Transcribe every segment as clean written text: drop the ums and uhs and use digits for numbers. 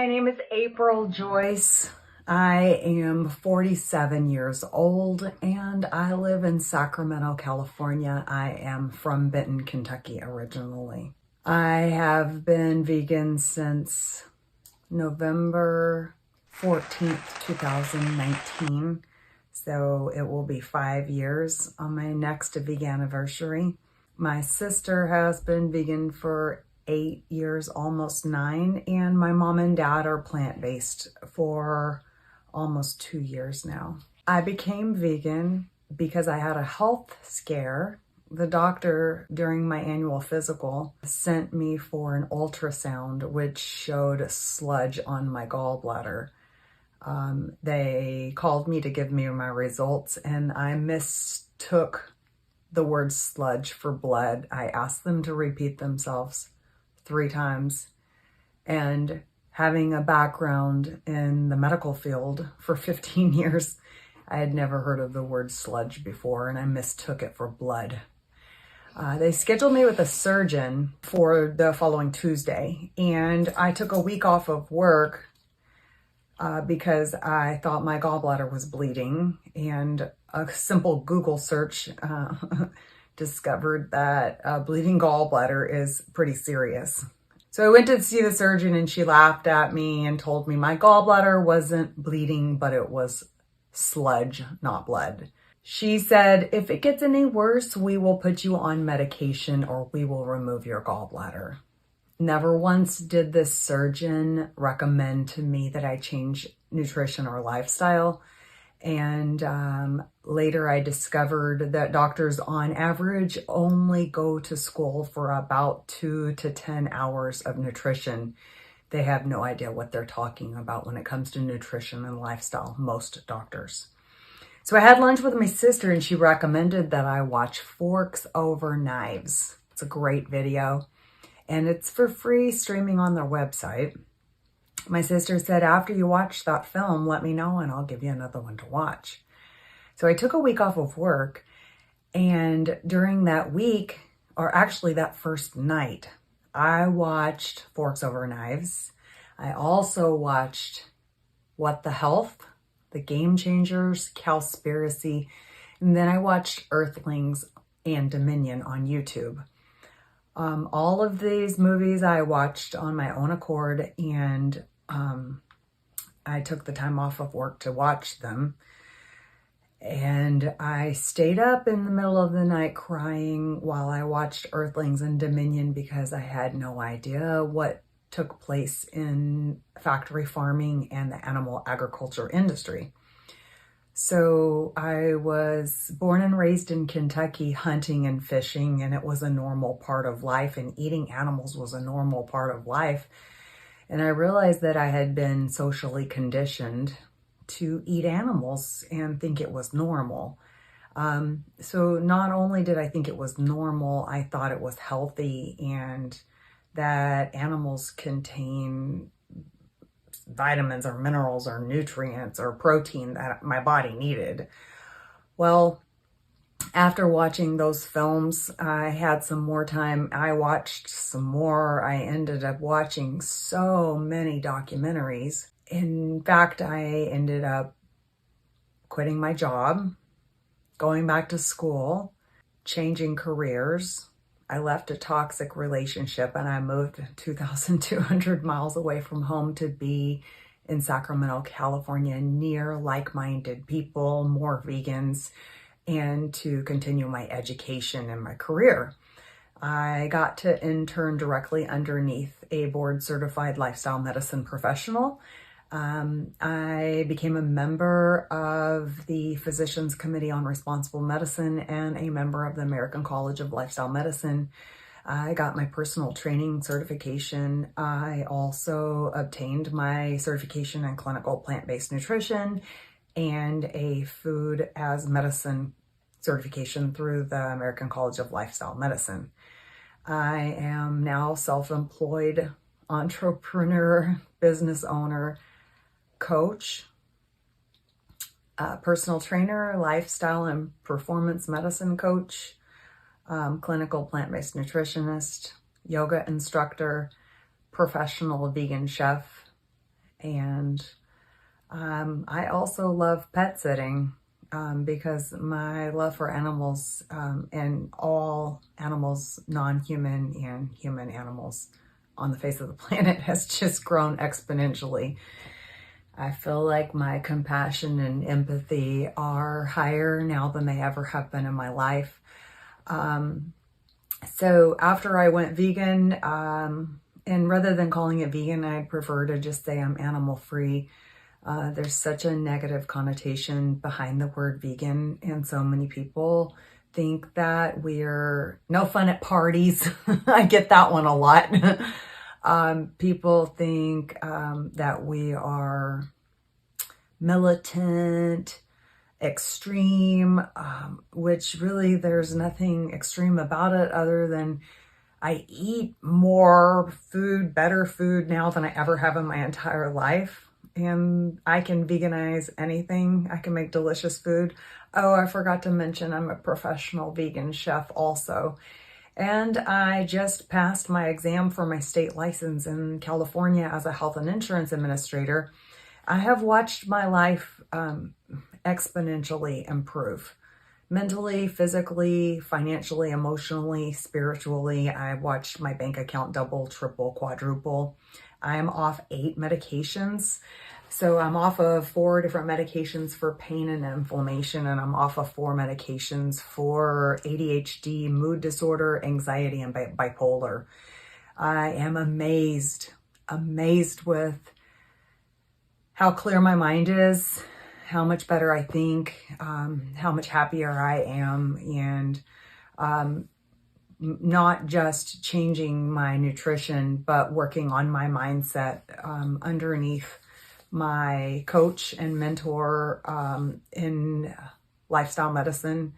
My name is April Joyce. I am 47 years old and I live in Sacramento, California. I am from Benton, Kentucky originally. I have been vegan since November 14th, 2019. So it will be 5 years on my next veganiversary. My sister has been vegan for 8 years, almost 9, and my mom and dad are plant-based for almost 2 years now. I became vegan because I had a health scare. The doctor during my annual physical sent me for an ultrasound which showed sludge on my gallbladder. They called me to give me my results and I mistook the word sludge for blood. I asked them to repeat themselves 3 times, and having a background in the medical field for 15 years, I had never heard of the word sludge before, and I mistook it for blood. They scheduled me with a surgeon for the following Tuesday, and I took a week off of work because I thought my gallbladder was bleeding, and a simple Google search discovered that a bleeding gallbladder is pretty serious. So I went to see the surgeon and she laughed at me and told me my gallbladder wasn't bleeding, but it was sludge, not blood. She said, if it gets any worse, we will put you on medication or we will remove your gallbladder. Never once did this surgeon recommend to me that I change nutrition or lifestyle. And later I discovered that doctors on average only go to school for about 2 to 10 hours of nutrition. They have no idea what they're talking about when it comes to nutrition and lifestyle, most doctors. So I had lunch with my sister and she recommended that I watch Forks Over Knives. It's a great video and it's for free streaming on their website. My sister said, after you watch that film, let me know and I'll give you another one to watch. So I took a week off of work, and during that week, or actually that first night, I watched Forks Over Knives. I also watched What the Health, The Game Changers, Cowspiracy, and then I watched Earthlings and Dominion on YouTube. All of these movies I watched on my own accord, and I took the time off of work to watch them. And I stayed up in the middle of the night crying while I watched Earthlings and Dominion because I had no idea what took place in factory farming and the animal agriculture industry. So I was born and raised in Kentucky hunting and fishing, and it was a normal part of life, and eating animals was a normal part of life. And I realized that I had been socially conditioned to eat animals and think it was normal. So not only did I think it was normal, I thought it was healthy and that animals contain vitamins or minerals or nutrients or protein that my body needed. Well, after watching those films, I had some more time. I watched some more. I ended up watching so many documentaries. In fact, I ended up quitting my job, going back to school, changing careers. I left a toxic relationship and I moved 2,200 miles away from home to be in Sacramento, California, near like-minded people, more vegans, and to continue my education and my career. I got to intern directly underneath a board-certified lifestyle medicine professional. I became a member of the Physicians Committee on Responsible Medicine and a member of the American College of Lifestyle Medicine. I got my personal training certification. I also obtained my certification in clinical plant-based nutrition and a food as medicine certification through the American College of Lifestyle Medicine. I am now self-employed entrepreneur, business owner, coach, personal trainer, lifestyle and performance medicine coach, clinical plant-based nutritionist, yoga instructor, professional vegan chef, And I also love pet sitting because my love for animals and all animals, non-human and human animals on the face of the planet, has just grown exponentially. I feel like my compassion and empathy are higher now than they ever have been in my life. So after I went vegan, and rather than calling it vegan, I'd prefer to just say I'm animal free. There's such a negative connotation behind the word vegan, and so many people think that we're no fun at parties. I get that one a lot. People think that we are militant, extreme, which really there's nothing extreme about it other than I eat more food, better food now than I ever have in my entire life. And I can veganize anything. I can make delicious food. Oh, I forgot to mention I'm a professional vegan chef also. And I just passed my exam for my state license in California as a health and insurance administrator. I have watched my life exponentially improve. Mentally, physically, financially, emotionally, spiritually. I watched my bank account double, triple, quadruple. I am off 8 medications. So I'm off of 4 different medications for pain and inflammation, and I'm off of 4 medications for ADHD, mood disorder, anxiety, and bipolar. I am amazed with how clear my mind is, how much better I think, how much happier I am, and not just changing my nutrition, but working on my mindset underneath my coach and mentor in lifestyle medicine.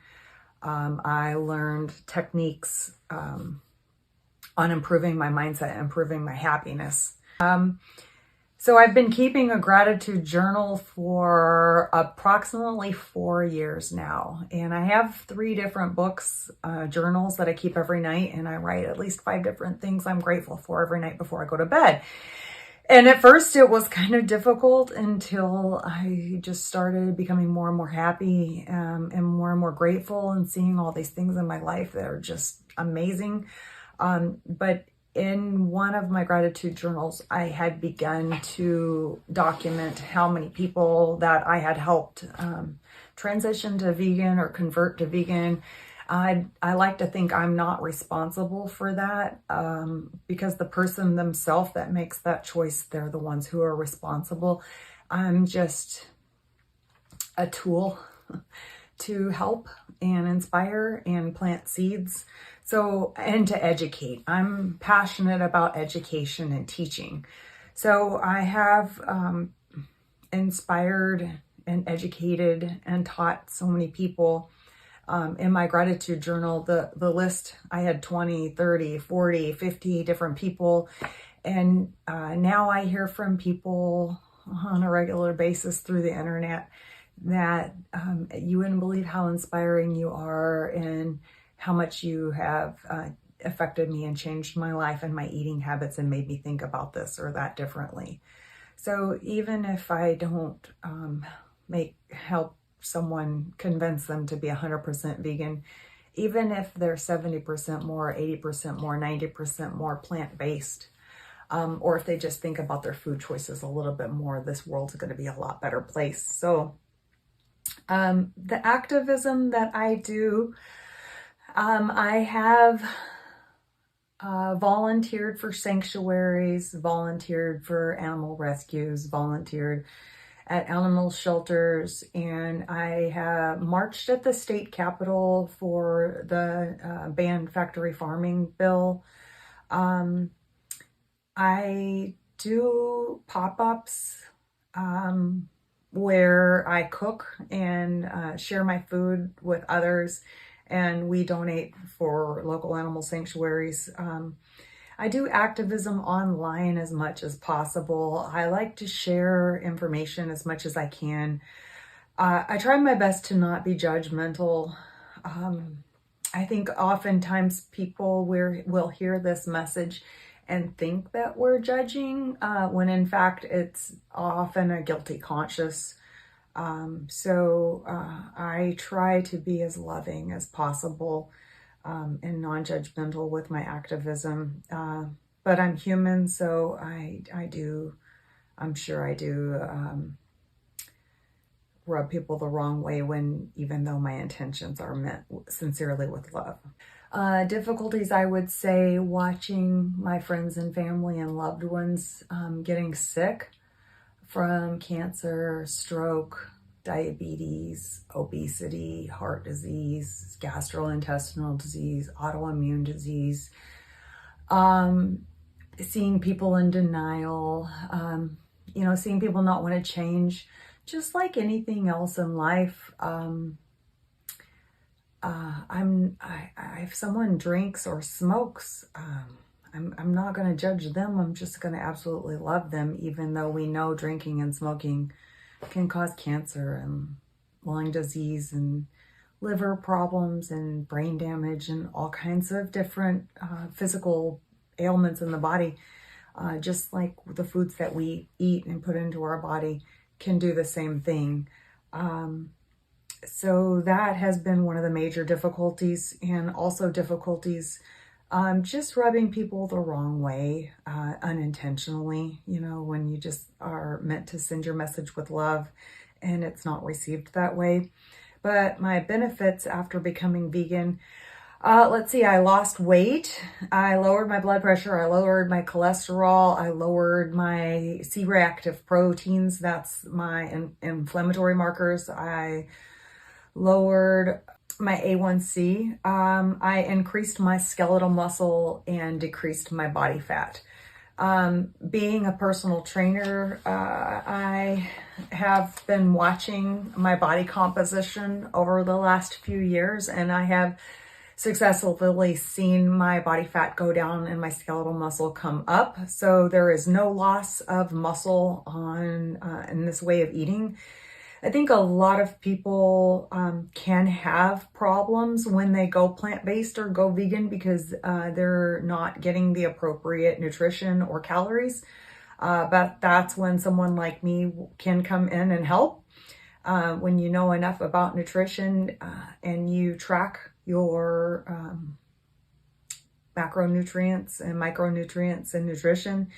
I learned techniques on improving my mindset, improving my happiness. So I've been keeping a gratitude journal for approximately 4 years now. And I have 3 different books, journals that I keep every night. And I write at least 5 different things I'm grateful for every night before I go to bed. And at first it was kind of difficult until I just started becoming more and more happy and more grateful and seeing all these things in my life that are just amazing. But in one of my gratitude journals, I had begun to document how many people that I had helped transition to vegan or convert to vegan. I like to think I'm not responsible for that because the person themselves that makes that choice, they're the ones who are responsible. I'm just a tool to help and inspire and plant seeds. So, and to educate. I'm passionate about education and teaching. So I have inspired and educated and taught so many people. In my gratitude journal, the list, I had 20, 30, 40, 50 different people. And now I hear from people on a regular basis through the internet that you wouldn't believe how inspiring you are and how much you have affected me and changed my life and my eating habits and made me think about this or that differently. So even if I don't help someone convince them to be 100% vegan, even if they're 70% more, 80% more, 90% more plant-based, or if they just think about their food choices a little bit more, this world's going to be a lot better place. So the activism that I do, I have volunteered for sanctuaries, volunteered for animal rescues, volunteered at animal shelters, and I have marched at the state capitol for the ban factory farming bill. I do pop-ups where I cook and share my food with others, and we donate for local animal sanctuaries. I do activism online as much as possible. I like to share information as much as I can. I try my best to not be judgmental. I think oftentimes people will hear this message and think that we're judging, when in fact it's often a guilty conscience. I try to be as loving as possible, and non-judgmental with my activism. But I'm human, so I'm sure I do rub people the wrong way, even though my intentions are meant sincerely with love. Difficulties, I would say, watching my friends and family and loved ones getting sick from cancer, stroke, diabetes, obesity, heart disease, gastrointestinal disease, autoimmune disease, seeing people in denial, seeing people not want to change, just like anything else in life. If someone drinks or smokes, I'm not going to judge them. I'm just going to absolutely love them, even though we know drinking and smoking can cause cancer and lung disease and liver problems and brain damage and all kinds of different physical ailments in the body. Just like the foods that we eat and put into our body can do the same thing. So that has been one of the major difficulties, and also difficulties just rubbing people the wrong way unintentionally, when you just are meant to send your message with love and it's not received that way. But my benefits after becoming vegan, let's see, I lost weight, I lowered my blood pressure, I lowered my cholesterol, I lowered my C-reactive proteins, that's my inflammatory markers, I lowered my A1C, I increased my skeletal muscle and decreased my body fat. Being a personal trainer, I have been watching my body composition over the last few years, and I have successfully seen my body fat go down and my skeletal muscle come up. So there is no loss of muscle in this way of eating. I think a lot of people can have problems when they go plant-based or go vegan because they're not getting the appropriate nutrition or calories. But that's when someone like me can come in and help. When you know enough about nutrition and you track your macronutrients and micronutrients and nutrition,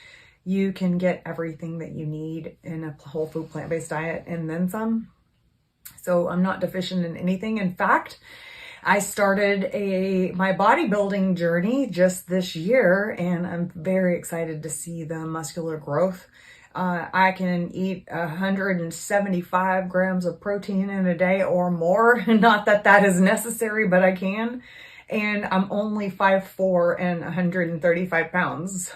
you can get everything that you need in a whole food plant-based diet and then some. So I'm not deficient in anything. In fact, I started my bodybuilding journey just this year, and I'm very excited to see the muscular growth. I can eat 175 grams of protein in a day or more. Not that that is necessary, but I can. And I'm only 5'4" and 135 pounds.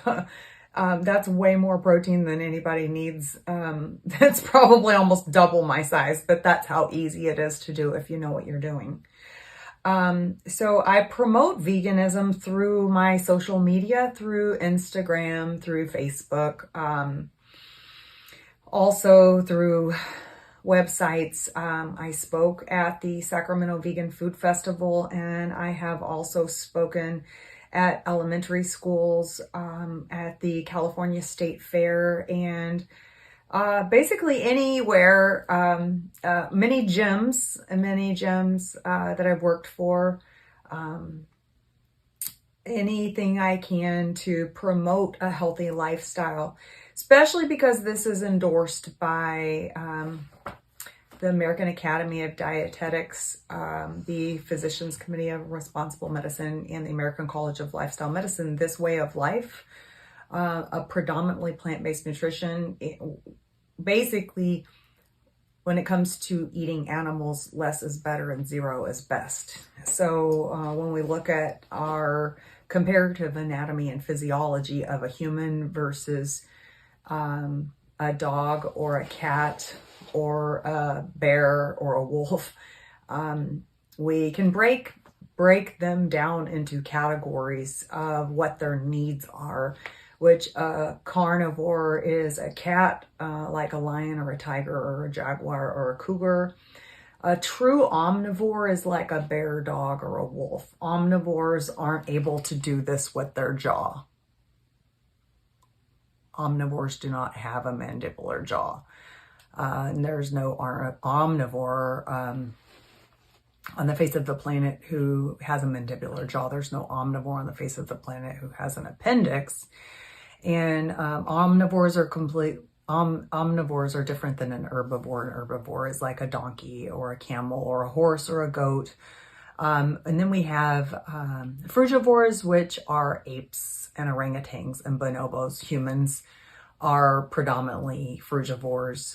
That's way more protein than anybody needs. That's probably almost double my size, but that's how easy it is to do if you know what you're doing. So I promote veganism through my social media, through Instagram, through Facebook, also through websites. I spoke at the Sacramento Vegan Food Festival, and I have also spoken at elementary schools, at the California State Fair, and basically anywhere, many gyms that I've worked for, anything I can to promote a healthy lifestyle, especially because this is endorsed by the American Academy of Dietetics, the Physicians Committee of Responsible Medicine, and the American College of Lifestyle Medicine. This way of life, a predominantly plant-based nutrition, basically, when it comes to eating animals, less is better and zero is best. So when we look at our comparative anatomy and physiology of a human versus a dog or a cat or a bear or a wolf, we can break them down into categories of what their needs are, which a carnivore is a cat, like a lion or a tiger or a jaguar or a cougar. A true omnivore is like a bear, dog, or a wolf. Omnivores aren't able to do this with their jaw. omnivores do not have a mandibular jaw. And there's no omnivore on the face of the planet who has a mandibular jaw. There's no omnivore on the face of the planet who has an appendix. And omnivores are different than an herbivore. An herbivore is like a donkey or a camel or a horse or a goat. And then we have frugivores, which are apes and orangutans and bonobos. Humans are predominantly frugivores.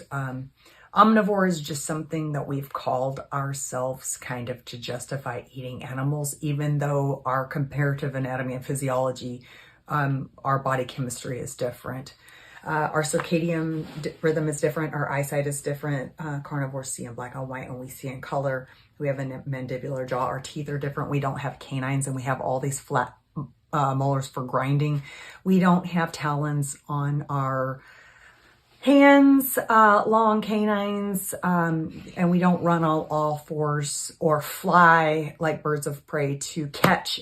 Omnivore is just something that we've called ourselves kind of to justify eating animals, even though our comparative anatomy and physiology, our body chemistry is different. Our circadian rhythm is different. Our eyesight is different. Carnivores see in black and white, and we see in color. We have a mandibular jaw. Our teeth are different. We don't have canines, and we have all these flat molars for grinding. We don't have talons on our hands, long canines, and we don't run on all fours or fly like birds of prey to catch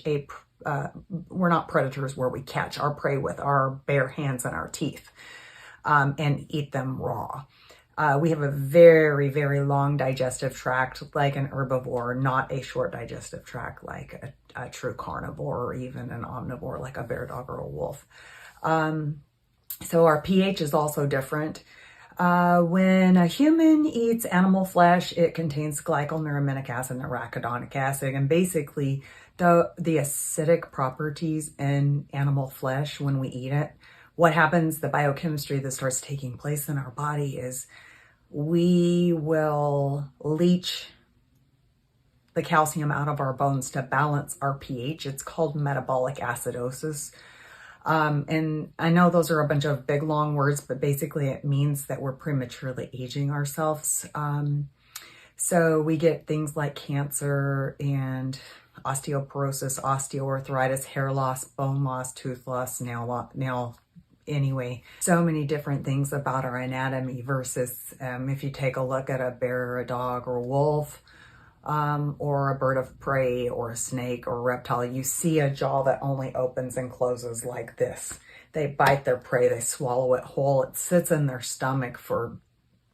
we're not predators where we catch our prey with our bare hands and our teeth and eat them raw. We have a very, very long digestive tract like an herbivore, not a short digestive tract like a true carnivore or even an omnivore like a bear, dog, or a wolf. So our pH is also different. When a human eats animal flesh, it contains glycylneurominic acid and arachidonic acid. And basically, the acidic properties in animal flesh, when we eat it, what happens, the biochemistry that starts taking place in our body is we will leach the calcium out of our bones to balance our pH. It's called metabolic acidosis. And I know those are a bunch of big, long words, but basically it means that we're prematurely aging ourselves. So we get things like cancer and osteoporosis, osteoarthritis, hair loss, bone loss, tooth loss, nail. Anyway, so many different things about our anatomy versus if you take a look at a bear or a dog or a wolf, or a bird of prey or a snake or a reptile, you see a jaw that only opens and closes like this. They bite their prey, they swallow it whole. It sits in their stomach for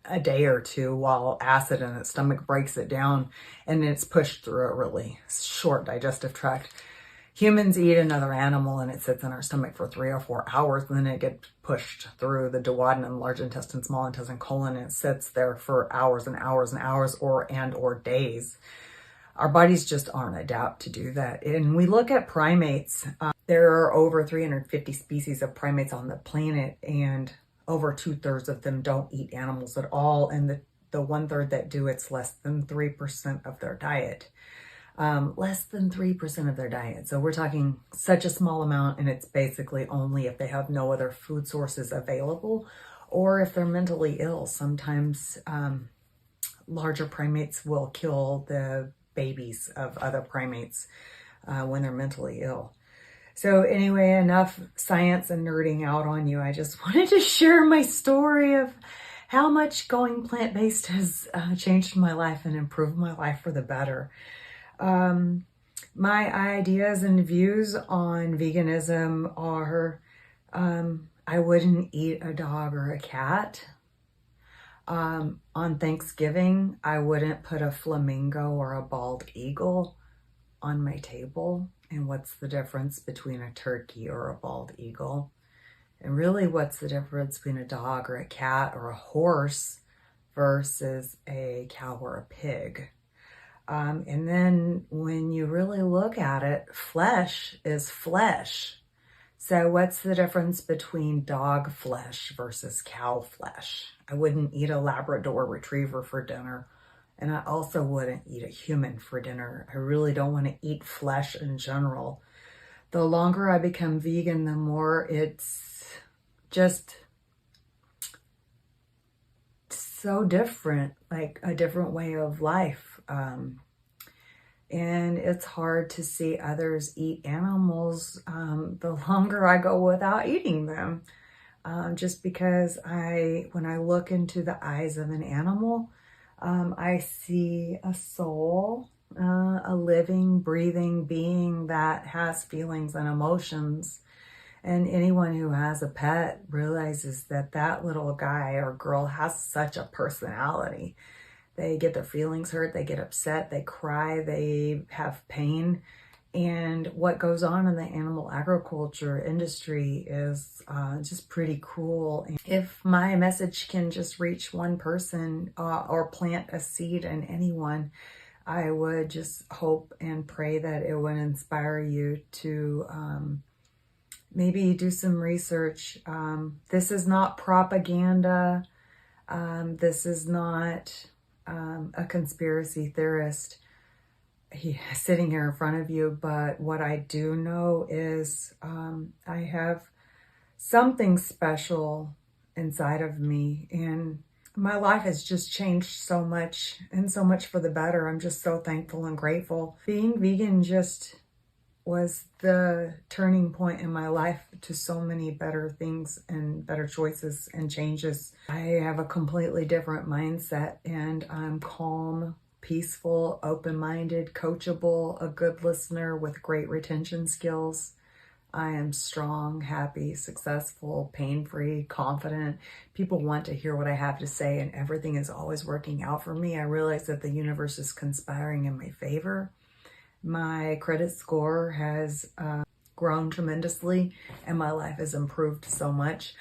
a day or two while acid in its stomach breaks it down, and it's pushed through a really short digestive tract. Humans eat another animal and it sits in our stomach for 3 or 4 hours, and then it gets pushed through the duodenum, large intestine, small intestine, colon, and it sits there for hours and hours and hours or days. Our bodies just aren't adapted to do that. And we look at primates. There are over 350 species of primates on the planet, and over 2/3 of them don't eat animals at all. And the 1/3 that do, it's less than 3% of their diet. Less than 3% of their diet. So we're talking such a small amount, and it's basically only if they have no other food sources available or if they're mentally ill. Sometimes larger primates will kill the babies of other primates when they're mentally ill. So anyway, enough science and nerding out on you. I just wanted to share my story of how much going plant-based has changed my life and improved my life for the better. My ideas and views on veganism are, I wouldn't eat a dog or a cat. On Thanksgiving, I wouldn't put a flamingo or a bald eagle on my table. And what's the difference between a turkey or a bald eagle? And really, what's the difference between a dog or a cat or a horse versus a cow or a pig? And then when you really look at it, flesh is flesh. So what's the difference between dog flesh versus cow flesh? I wouldn't eat a Labrador retriever for dinner, and I also wouldn't eat a human for dinner. I really don't want to eat flesh in general. The longer I become vegan, the more it's just so different, like a different way of life. And it's hard to see others eat animals the longer I go without eating them. Just because when I look into the eyes of an animal, I see a soul, a living, breathing being that has feelings and emotions. And anyone who has a pet realizes that that little guy or girl has such a personality. They get their feelings hurt, they get upset, they cry, they have pain. And what goes on in the animal agriculture industry is just pretty cruel. If my message can just reach one person or plant a seed in anyone, I would just hope and pray that it would inspire you to maybe do some research. This is not propaganda. This is not a conspiracy theorist sitting here in front of you, but what I do know is I have something special inside of me, and my life has just changed so much, and so much for the better. I'm just so thankful and grateful. Being vegan just was the turning point in my life to so many better things and better choices and changes. I have a completely different mindset, and I'm calm, peaceful, open-minded, coachable, a good listener with great retention skills. I am strong, happy, successful, pain-free, confident. People want to hear what I have to say, and everything is always working out for me. I realize that the universe is conspiring in my favor. My credit score has grown tremendously, and my life has improved so much.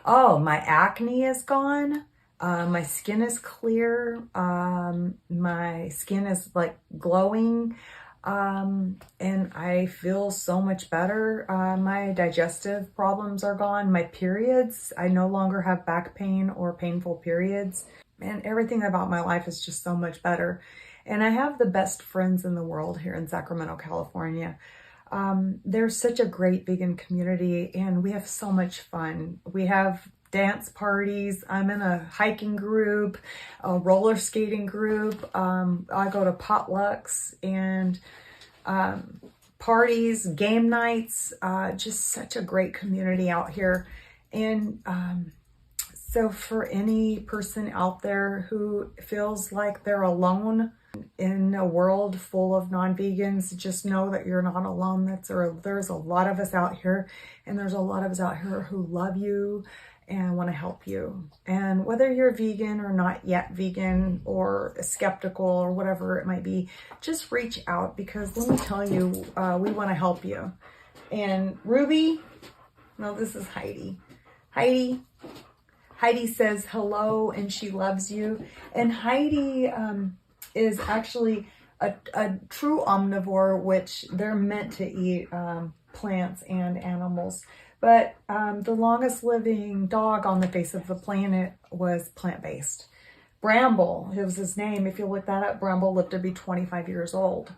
Oh, my acne is gone. My skin is clear. My skin is like glowing. And I feel so much better. My digestive problems are gone. My periods, I no longer have back pain or painful periods. And everything about my life is just so much better. And I have the best friends in the world here in Sacramento, California. There's such a great vegan community, and we have so much fun. We have dance parties. I'm in a hiking group, a roller skating group. I go to potlucks and parties, game nights, just such a great community out here. And so for any person out there who feels like they're alone in a world full of non-vegans, just know that you're not alone. There's a lot of us out here, and there's a lot of us out here who love you and want to help you. And whether you're vegan or not yet vegan or skeptical or whatever it might be, just reach out, because let me tell you, we want to help you. And Ruby, no, this is Heidi. Heidi says hello and she loves you. And Heidi is actually a true omnivore, which they're meant to eat plants and animals. But the longest living dog on the face of the planet was plant-based. Bramble, it was his name. If you look that up, Bramble lived to be 25 years old.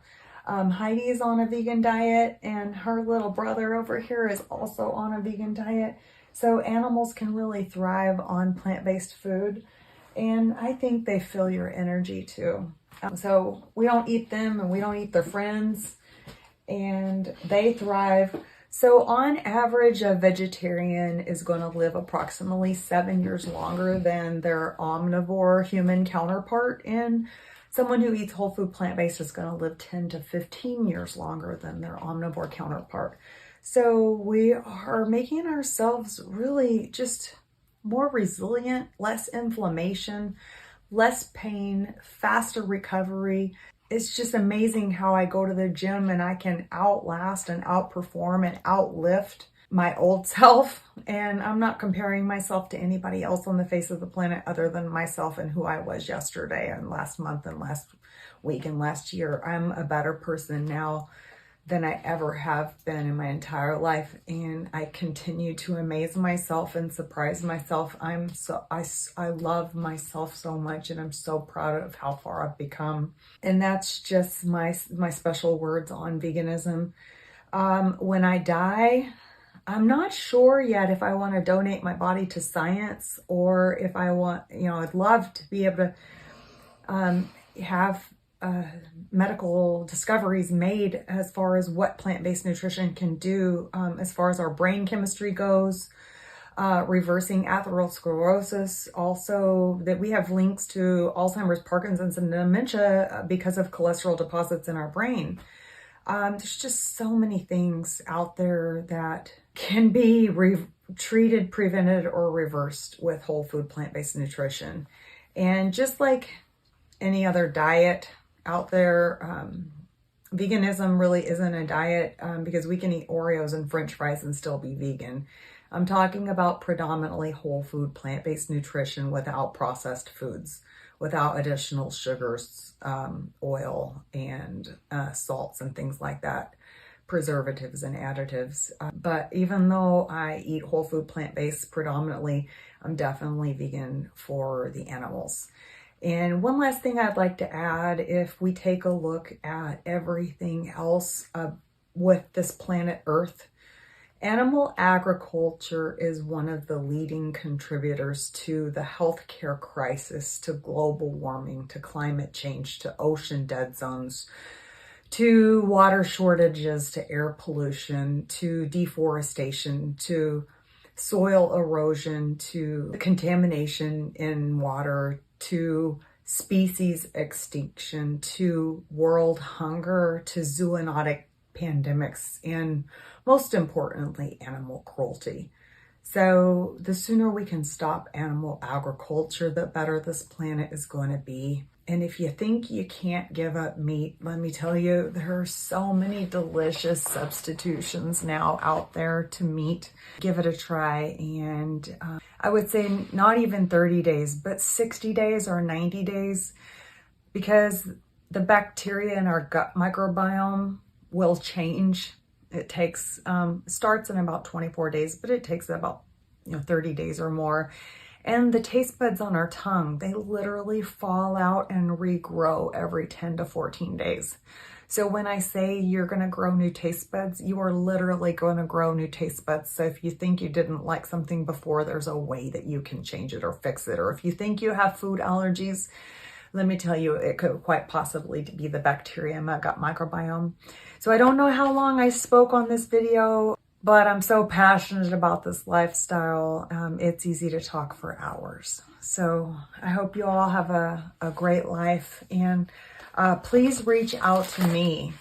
Heidi is on a vegan diet, and her little brother over here is also on a vegan diet. So animals can really thrive on plant-based food. And I think they feel your energy too. So we don't eat them, and we don't eat their friends, and they thrive. So on average, a vegetarian is going to live approximately 7 years longer than their omnivore human counterpart, and someone who eats whole food plant-based is going to live 10 to 15 years longer than their omnivore counterpart. So we are making ourselves really just more resilient, less inflammation, less pain, faster recovery. It's just amazing how I go to the gym and I can outlast and outperform and outlift my old self. And I'm not comparing myself to anybody else on the face of the planet other than myself and who I was yesterday and last month and last week and last year. I'm a better person now than I ever have been in my entire life, and I continue to amaze myself and surprise myself. I love myself so much, and I'm so proud of how far I've become. And that's just my special words on veganism. When I die, I'm not sure yet if I want to donate my body to science, or if I want, I'd love to be able to have medical discoveries made as far as what plant-based nutrition can do as far as our brain chemistry goes, reversing atherosclerosis. Also, that we have links to Alzheimer's, Parkinson's, and dementia because of cholesterol deposits in our brain. There's just so many things out there that can be treated, prevented, or reversed with whole food plant-based nutrition. And just like any other diet out there, veganism really isn't a diet, because we can eat Oreos and French fries and still be vegan. I'm talking about predominantly whole food plant-based nutrition without processed foods, without additional sugars, oil, and salts and things like that, preservatives and additives. But even though I eat whole food plant-based predominantly, I'm definitely vegan for the animals. And one last thing I'd like to add, if we take a look at everything else with this planet Earth, animal agriculture is one of the leading contributors to the healthcare crisis, to global warming, to climate change, to ocean dead zones, to water shortages, to air pollution, to deforestation, to soil erosion, to contamination in water, to species extinction, to world hunger, to zoonotic pandemics, and most importantly, animal cruelty. So the sooner we can stop animal agriculture, the better this planet is going to be. And if you think you can't give up meat, let me tell you, there are so many delicious substitutions now out there to meat. Give it a try. And I would say not even 30 days, but 60 days or 90 days, because the bacteria in our gut microbiome will change. It takes, starts in about 24 days, but it takes about 30 days or more. And the taste buds on our tongue, they literally fall out and regrow every 10 to 14 days. So when I say you're going to grow new taste buds, you are literally going to grow new taste buds. So if you think you didn't like something before, there's a way that you can change it or fix it. Or if you think you have food allergies, let me tell you, it could quite possibly be the bacteria in my gut microbiome. So I don't know how long I spoke on this video, but I'm so passionate about this lifestyle. It's easy to talk for hours. So I hope you all have a great life, and please reach out to me.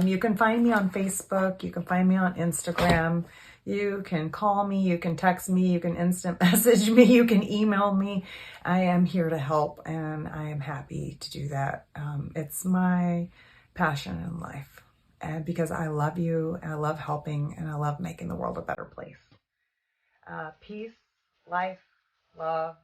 You can find me on Facebook. You can find me on Instagram. You can call me. You can text me. You can instant message me. You can email me. I am here to help, and I am happy to do that. It's my passion in life. And because I love you, and I love helping, and I love making the world a better place. Peace, life, love,